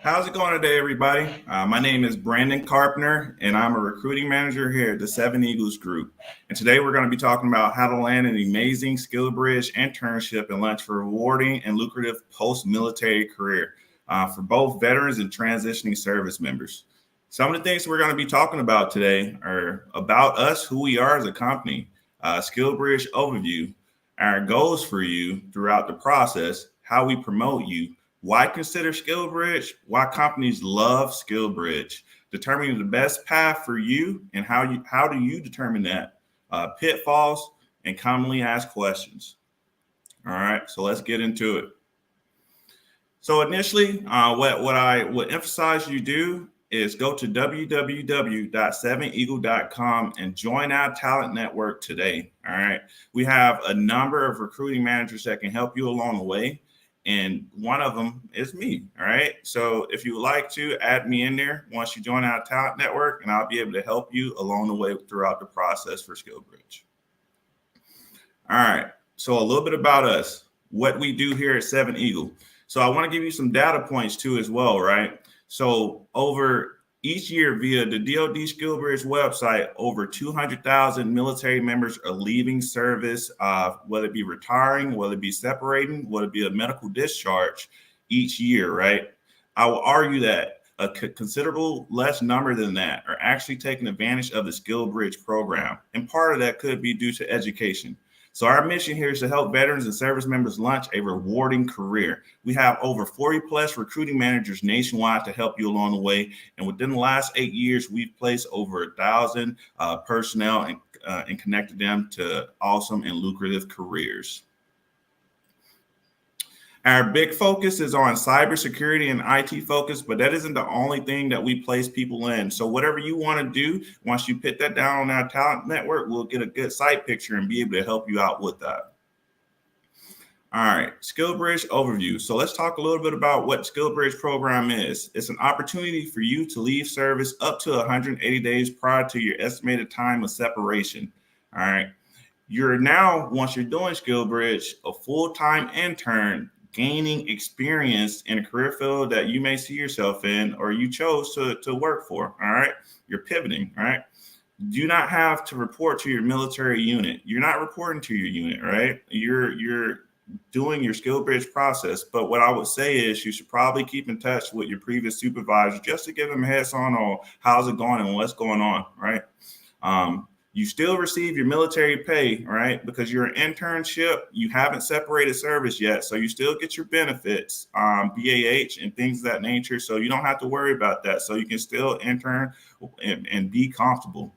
How's it going today, everybody? My name is Brandon Carpenter, and I'm a recruiting manager here at the Seven Eagles Group. And today we're going to be talking about how to land an amazing Skillbridge internship and launch a rewarding and lucrative post-military career for both veterans and transitioning service members. Some of the things we're going to be talking about today are about us, who we are as a company, Skillbridge overview, our goals for you throughout the process, how we promote you, why consider SkillBridge? Why companies love SkillBridge? Determining the best path for you and how do you determine that? Pitfalls and commonly asked questions. All right, so let's get into it. So initially, what I would emphasize you do is go to www.7eagle.com and join our talent network today. All right, we have a number of recruiting managers that can help you along the way. And one of them is me. All right. So if you would like to add me in there once you join our talent network, and I'll be able to help you along the way throughout the process for SkillBridge. All right. So a little bit about us, what we do here at Seven Eagle. So I want to give you some data points too as well, right? So over each year via the DoD SkillBridge website, over 200,000 military members are leaving service, whether it be retiring, whether it be separating, whether it be a medical discharge each year, right? I will argue that a considerable less number than that are actually taking advantage of the SkillBridge program. And part of that could be due to education. So our mission here is to help veterans and service members launch a rewarding career. We have over 40 plus recruiting managers nationwide to help you along the way. And within the last 8 years, we've placed over 1,000 personnel and connected them to awesome and lucrative careers. Our big focus is on cybersecurity and IT focus, but that isn't the only thing that we place people in. So whatever you want to do, once you put that down on our talent network, we'll get a good site picture and be able to help you out with that. All right, SkillBridge overview. So let's talk a little bit about what SkillBridge program is. It's an opportunity for you to leave service up to 180 days prior to your estimated time of separation. All right. You're now, once you're doing SkillBridge, a full-time intern gaining experience in a career field that you may see yourself in or you chose to work for. All right. You're pivoting. All right. Do not have to report to your military unit. You're not reporting to your unit, right? You're doing your SkillBridge process. But what I would say is you should probably keep in touch with your previous supervisor just to give them a heads on how's it going and what's going on, right? You still receive your military pay, right? Because you're an internship, you haven't separated service yet. So you still get your benefits, BAH and things of that nature. So you don't have to worry about that. So you can still intern and be comfortable.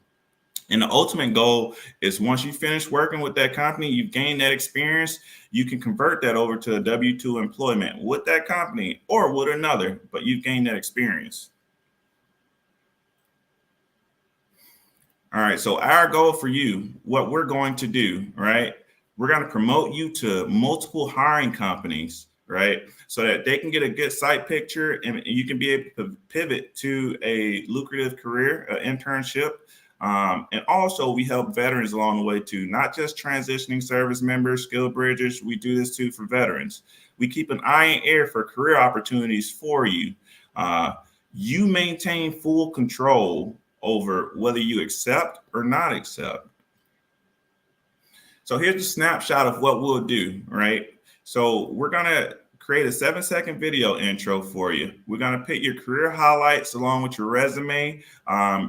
And the ultimate goal is once you finish working with that company, you've gained that experience, you can convert that over to a W-2 employment with that company or with another, but you've gained that experience. All right. So our goal for you, what we're going to do, right? We're going to promote you to multiple hiring companies, right? So that they can get a good site picture and you can be able to pivot to a lucrative career, an internship. And also we help veterans along the way too, not just transitioning service members, skill bridgers. We do this too for veterans. We keep an eye in air for career opportunities for you. You maintain full control over whether you accept or not accept. So here's a snapshot of what we'll do, right? So we're going to create a 7-second video intro for you. We're going to put your career highlights along with your resume,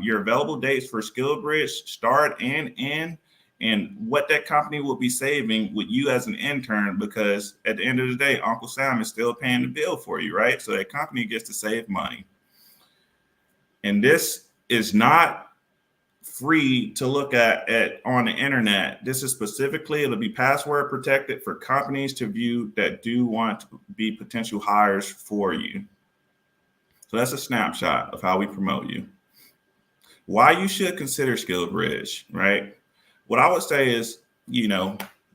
your available dates for SkillBridge, start and end, and what that company will be saving with you as an intern, because at the end of the day, Uncle Sam is still paying the bill for you, right? So that company gets to save money. And this is not free to look at on the internet. This is specifically, it'll be password protected for companies to view that do want to be potential hires for you. So that's a snapshot of how we promote you. Why you should consider SkillBridge, right? What I would say is,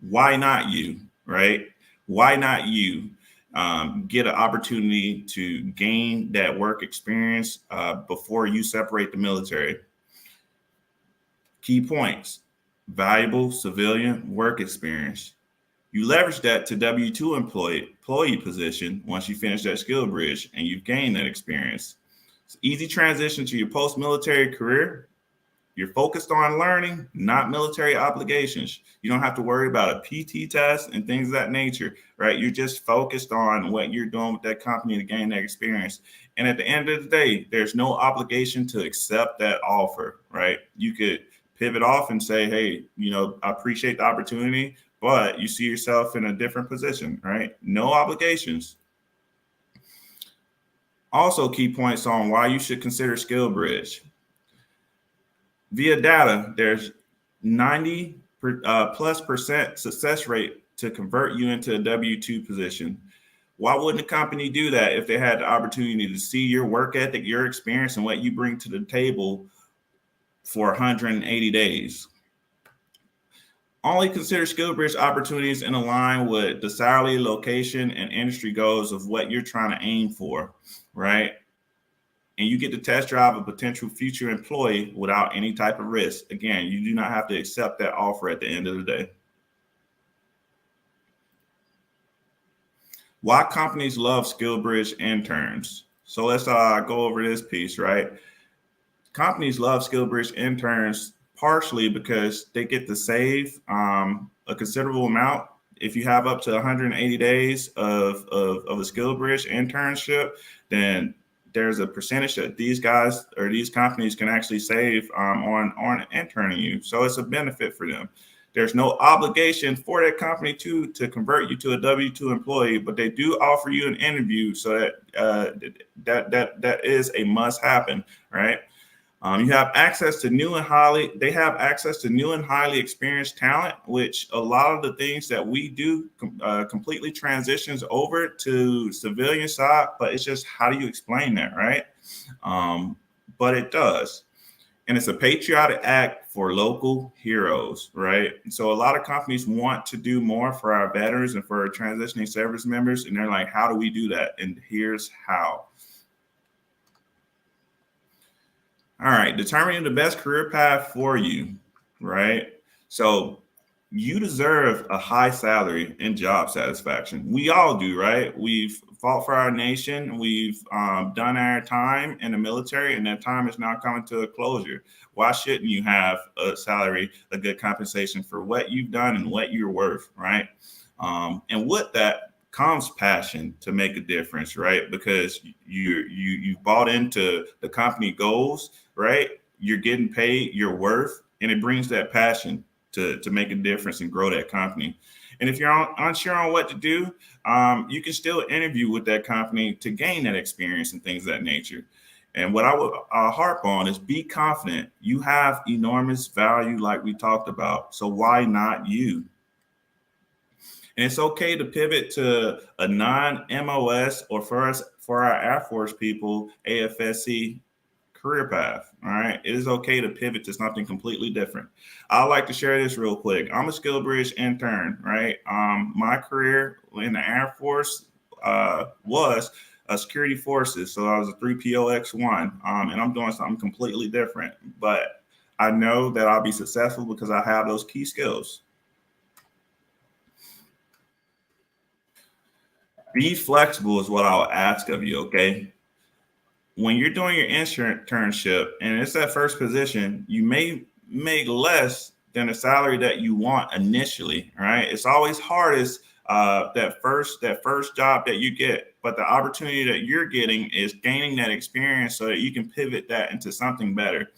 why not you, right? Why not you? Get an opportunity to gain that work experience before you separate the military. Key points: valuable civilian work experience, You leverage that to W-2 employee position once you finish that SkillBridge and you've gained that experience. It's easy transition to your post-military career. You're focused on learning, not military obligations. You don't have to worry about a PT test and things of that nature, right? You're just focused on what you're doing with that company to gain that experience. And at the end of the day, there's no obligation to accept that offer, right? You could pivot off and say, hey, I appreciate the opportunity, but you see yourself in a different position, right? No obligations. Also, key points on why you should consider SkillBridge. Via data, there's 90 plus percent success rate to convert you into a W-2 position. Why wouldn't a company do that if they had the opportunity to see your work ethic, your experience, and what you bring to the table for 180 days? Only consider SkillBridge opportunities in line with the salary, location, and industry goals of what you're trying to aim for, right? And you get to test drive a potential future employee without any type of risk. Again, you do not have to accept that offer at the end of the day. Why companies love SkillBridge interns. So let's go over this piece, right? Companies love SkillBridge interns partially because they get to save a considerable amount. If you have up to 180 days of a SkillBridge internship, then there's a percentage that these guys or these companies can actually save on interning you. So it's a benefit for them. There's no obligation for that company to convert you to a W-2 employee, but they do offer you an interview, so that is a must happen, right? You have access to new and highly experienced talent, which a lot of the things that we do completely transitions over to civilian side, but it's just how do you explain that, right? But it does. And it's a patriotic act for local heroes, right? So a lot of companies want to do more for our veterans and for our transitioning service members. And they're like, how do we do that? And here's how. All right, determining the best career path for you, right? So you deserve a high salary and job satisfaction. We all do, right? We've fought for our nation. We've done our time in the military, and that time is now coming to a closure. Why shouldn't you have a salary, a good compensation for what you've done and what you're worth, right? And with that comes passion to make a difference, right? Because you've bought into the company goals, right? You're getting paid your worth, and it brings that passion to make a difference and grow that company. And if you're unsure on what to do, you can still interview with that company to gain that experience and things of that nature. And what I would harp on is be confident. You have enormous value like we talked about. So why not you? And it's okay to pivot to a non-MOS or for our Air Force people, AFSC career path. All right. It is okay to pivot to something completely different. I'd like to share this real quick. I'm a SkillBridge intern, right? My career in the Air Force was security forces. So I was a 3POX1, and I'm doing something completely different. But I know that I'll be successful because I have those key skills. Be flexible is what I'll ask of you, okay? When you're doing your internship and it's that first position, you may make less than the salary that you want initially, right? It's always hardest that first job that you get, but the opportunity that you're getting is gaining that experience so that you can pivot that into something better.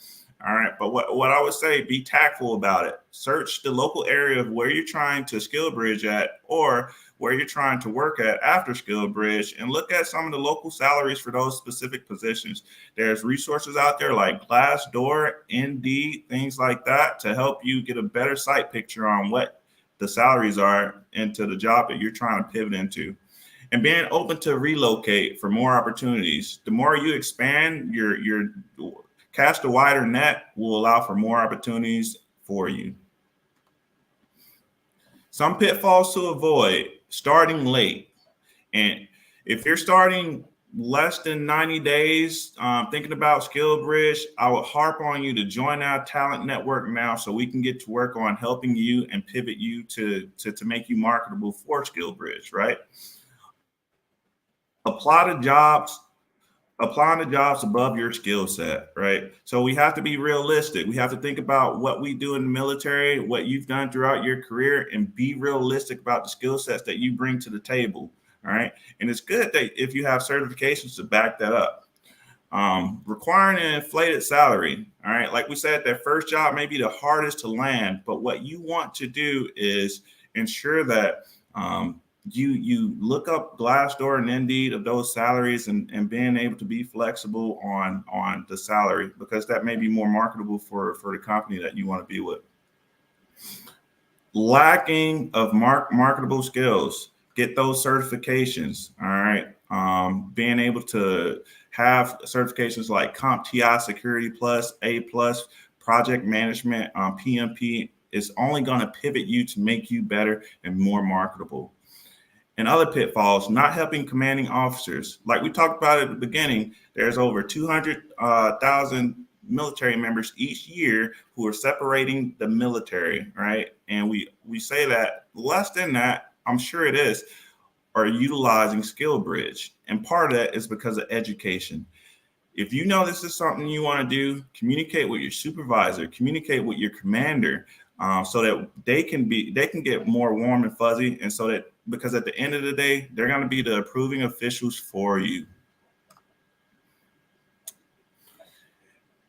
All right. But what I would say, be tactful about it. Search the local area of where you're trying to SkillBridge at or where you're trying to work at after SkillBridge and look at some of the local salaries for those specific positions. There's resources out there like Glassdoor, Indeed, things like that to help you get a better sight picture on what the salaries are into the job that you're trying to pivot into. And being open to relocate for more opportunities. The more you expand your cast a wider net will allow for more opportunities for you. Some pitfalls to avoid: starting late. And if you're starting less than 90 days thinking about SkillBridge, I would harp on you to join our talent network now so we can get to work on helping you and pivot you to make you marketable for SkillBridge, right? Apply to jobs, applying to jobs above your skill set, right? So we have to be realistic. We have to think about what we do in the military, what you've done throughout your career, and be realistic about the skill sets that you bring to the table. All right. And it's good that if you have certifications to back that up. Requiring an inflated salary. All right. Like we said, that first job may be the hardest to land, but what you want to do is ensure that you look up Glassdoor and Indeed of those salaries and being able to be flexible on the salary, because that may be more marketable for the company that you want to be with. Lacking of marketable skills, get those certifications. All right. Being able to have certifications like CompTIA Security Plus, A Plus, Project Management, PMP is only going to pivot you to make you better and more marketable. And other pitfalls, not helping commanding officers. Like we talked about at the beginning, there's over 200,000 military members each year who are separating the military, right? And we say that less than that, I'm sure it is, are utilizing SkillBridge. And part of that is because of education. If you know this is something you want to do, communicate with your supervisor, communicate with your commander, so that they can get more warm and fuzzy, and so that, because at the end of the day, they're going to be the approving officials for you.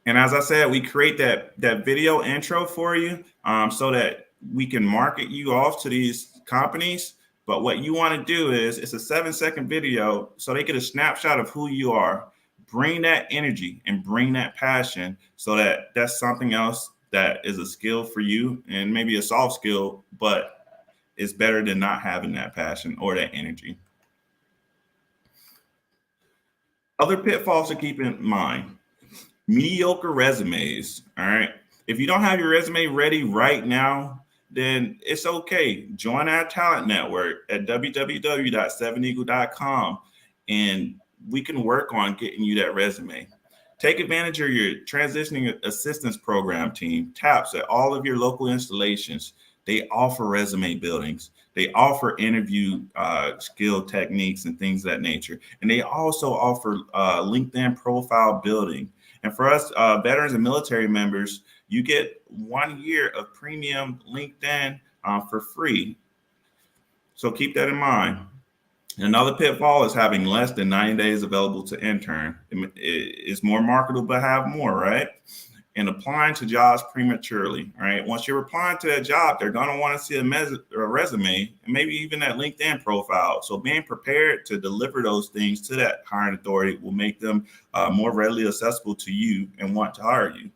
And as I said, we create that video intro for you so that we can market you off to these companies. But what you want to do is, it's a 7-second video so they get a snapshot of who you are. Bring that energy and bring that passion, so that that's something else that is a skill for you, and maybe a soft skill, but it's better than not having that passion or that energy. Other pitfalls to keep in mind: mediocre resumes. All right. If you don't have your resume ready right now, then it's okay. Join our talent network at www.7eagle.com, and we can work on getting you that resume. Take advantage of your transitioning assistance program team, TAPS, at all of your local installations. They offer resume buildings. They offer interview skill techniques and things of that nature. And they also offer LinkedIn profile building. And for us veterans and military members, you get 1 year of premium LinkedIn for free. So keep that in mind. Another pitfall is having less than 90 days available to intern. It's more marketable to have more, right? And applying to jobs prematurely, right? Once you're applying to a job, they're going to want to see a resume and maybe even that LinkedIn profile. So being prepared to deliver those things to that hiring authority will make them more readily accessible to you and want to hire you.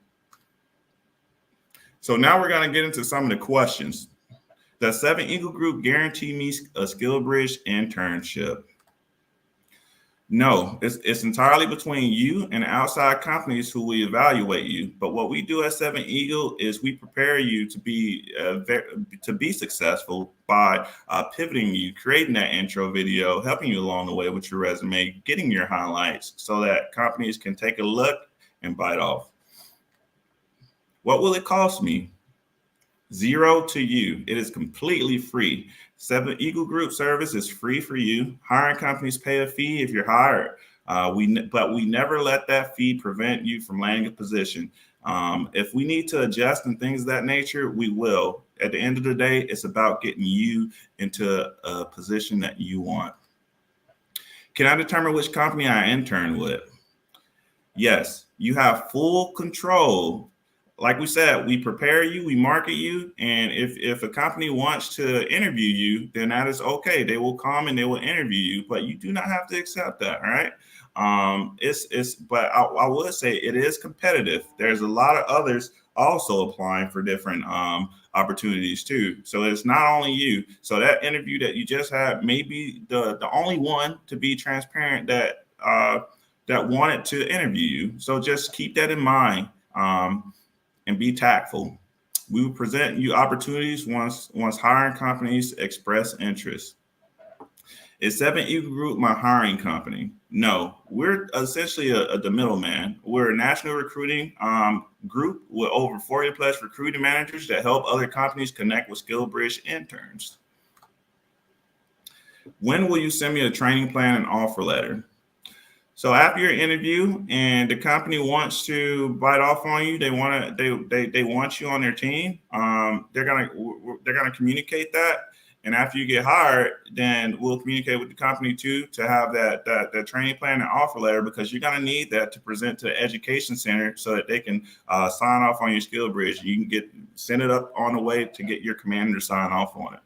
So now we're going to get into some of the questions. Does 7 Eagle Group guarantee me a SkillBridge internship? No, it's entirely between you and outside companies who will evaluate you. But what we do at 7 Eagle is we prepare you to be successful by pivoting you, creating that intro video, helping you along the way with your resume, getting your highlights so that companies can take a look and bite off. What will it cost me? Zero to you. It is completely free. 7 Eagle Group service is free for you. Hiring companies pay a fee if you're hired. But we never let that fee prevent you from landing a position. If we need to adjust and things of that nature, we will. At the end of the day, it's about getting you into a position that you want. Can I determine which company I intern with? Yes, you have full control. Like we said, we prepare you, we market you, and if a company wants to interview you, then that is okay. They will come and they will interview you, but you do not have to accept that. All right. But I would say it is competitive. There's a lot of others also applying for different opportunities too. So it's not only you. So that interview that you just had may be the only one, to be transparent, that wanted to interview you. So just keep that in mind. And be tactful. We will present you opportunities once hiring companies express interest. Is 7 Eagle Group my hiring company? No, we're essentially the middleman. We're a national recruiting group with over 40 plus recruiting managers that help other companies connect with SkillBridge interns. When will you send me a training plan and offer letter? So after your interview and the company wants to bite off on you, they want you on their team. They're gonna communicate that. And after you get hired, then we'll communicate with the company too to have that training plan and offer letter, because you're going to need that to present to the education center so that they can sign off on your SkillBridge. You can send it up on the way to get your commander to sign off on it.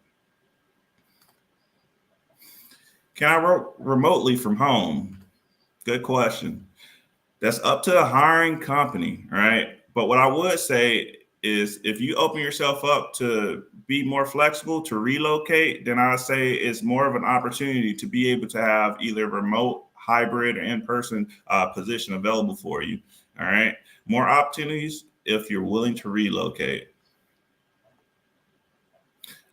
Can I work remotely from home? Good question. That's up to the hiring company, right? But what I would say is if you open yourself up to be more flexible, to relocate, then I would say it's more of an opportunity to be able to have either remote, hybrid, or in-person position available for you. All right. More opportunities if you're willing to relocate.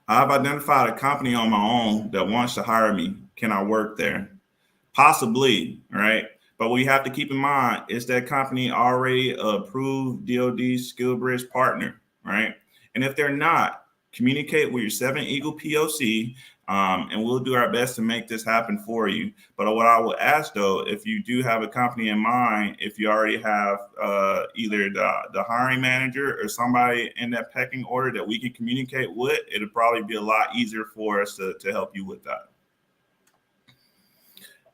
I've identified a company on my own that wants to hire me. Can I work there? Possibly, right? But what you have to keep in mind is that company already approved DoD SkillBridge partner, right? And if they're not, communicate with your 7 Eagle POC, and we'll do our best to make this happen for you. But what I will ask though, if you do have a company in mind, if you already have either the hiring manager or somebody in that pecking order that we can communicate with, it'll probably be a lot easier for us to help you with that.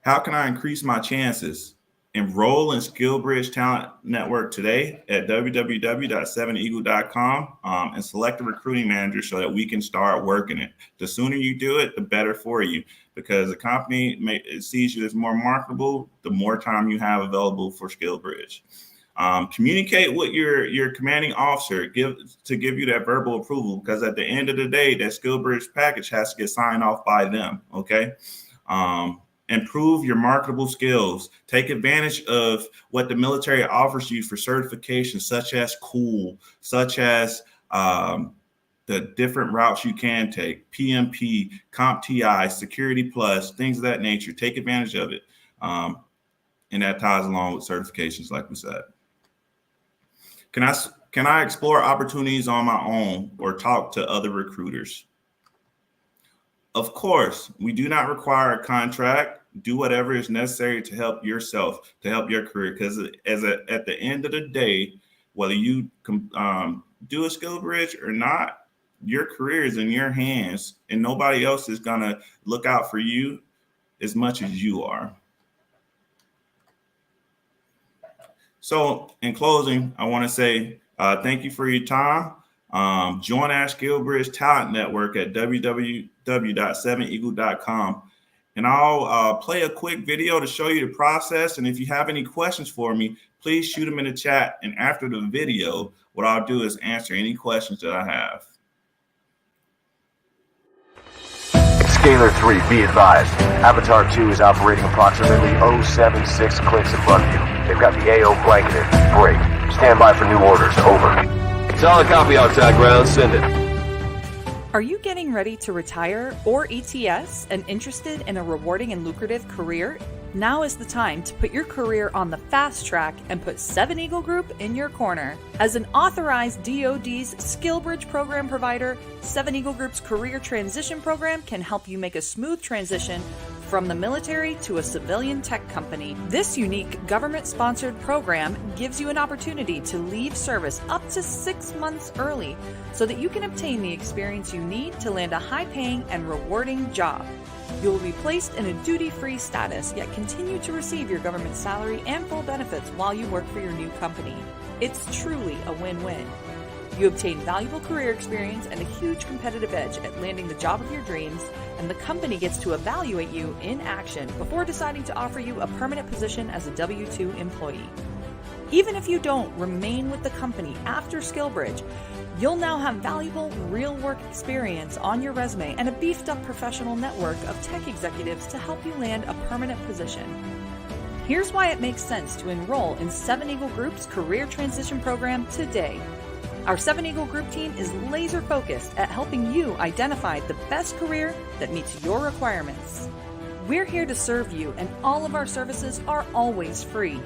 How can I increase my chances? Enroll in SkillBridge Talent Network today at www.7eagle.com and select a recruiting manager so that we can start working it. The sooner you do it, the better for you, because the company sees you as more marketable, the more time you have available for SkillBridge. Communicate with your commanding officer to give you that verbal approval, because at the end of the day, that SkillBridge package has to get signed off by them, okay? Improve your marketable skills. Take advantage of what the military offers you for certifications, such as COOL, such as the different routes you can take, PMP, CompTI, Security Plus, things of that nature. Take advantage of it. And that ties along with certifications, like we said. Can I explore opportunities on my own or talk to other recruiters? Of course, we do not require a contract. Do whatever is necessary to help yourself, to help your career. Because at the end of the day, whether you do a SkillBridge or not, your career is in your hands, and nobody else is going to look out for you as much as you are. So in closing, I want to say thank you for your time. Join our SkillBridge Talent Network at www.7eagle.com. And I'll play a quick video to show you the process. And if you have any questions for me, please shoot them in the chat. And after the video, what I'll do is answer any questions that I have. Scalar 3, be advised. Avatar 2 is operating approximately 076 clicks in front of you. They've got the AO blanketed. Break. Stand by for new orders. Over. Solid copy outside ground. Send it. Are you getting ready to retire or ETS and interested in a rewarding and lucrative career? Now is the time to put your career on the fast track and put 7 Eagle Group in your corner. As an authorized DoD's SkillBridge program provider, 7 Eagle Group's career transition program can help you make a smooth transition from the military to a civilian tech company. This unique government-sponsored program gives you an opportunity to leave service up to 6 months early so that you can obtain the experience you need to land a high-paying and rewarding job. You will be placed in a duty-free status, yet continue to receive your government salary and full benefits while you work for your new company. It's truly a win-win. You obtain valuable career experience and a huge competitive edge at landing the job of your dreams, and the company gets to evaluate you in action before deciding to offer you a permanent position as a W-2 employee. Even if you don't remain with the company after SkillBridge, you'll now have valuable real-work experience on your resume and a beefed-up professional network of tech executives to help you land a permanent position. Here's why it makes sense to enroll in 7 Eagle Group's Career Transition Program today. Our 7 Eagle Group team is laser-focused at helping you identify the best career that meets your requirements. We're here to serve you, and all of our services are always free.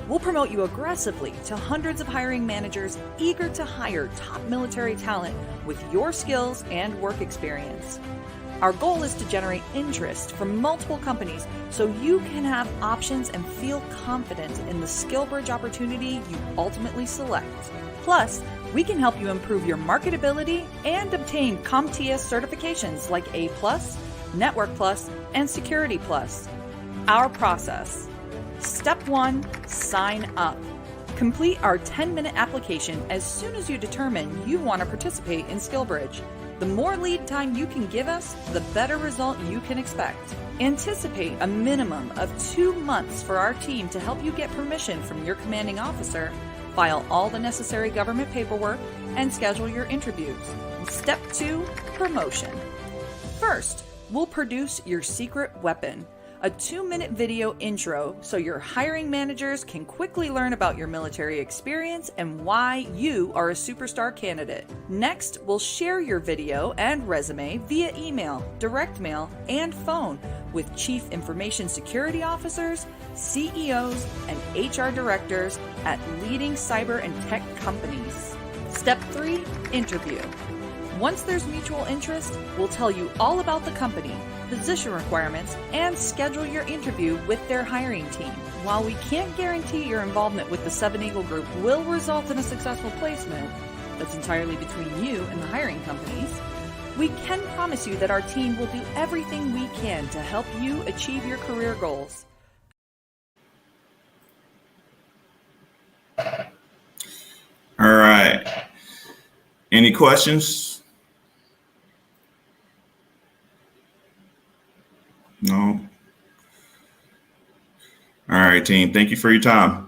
We'll promote you aggressively to hundreds of hiring managers eager to hire top military talent with your skills and work experience. Our goal is to generate interest from multiple companies so you can have options and feel confident in the SkillBridge opportunity you ultimately select. Plus, we can help you improve your marketability and obtain CompTIA certifications like A+, Network Plus, and Security Plus. Our process. Step 1, sign up. Complete our 10-minute application as soon as you determine you want to participate in SkillBridge. The more lead time you can give us, the better result you can expect. Anticipate a minimum of 2 months for our team to help you get permission from your commanding officer, file all the necessary government paperwork, and schedule your interviews. Step 2, promotion. First, we'll produce your secret weapon, a 2-minute video intro so your hiring managers can quickly learn about your military experience and why you are a superstar candidate. Next, we'll share your video and resume via email, direct mail, and phone with Chief Information Security Officers, CEOs, and HR directors at leading cyber and tech companies. Step 3, interview. Once there's mutual interest, we'll tell you all about the company, position requirements, and schedule your interview with their hiring team. While we can't guarantee your involvement with the 7 Eagle Group will result in a successful placement, that's entirely between you and the hiring companies, we can promise you that our team will do everything we can to help you achieve your career goals. All right. Any questions? No. All right, team. Thank you for your time.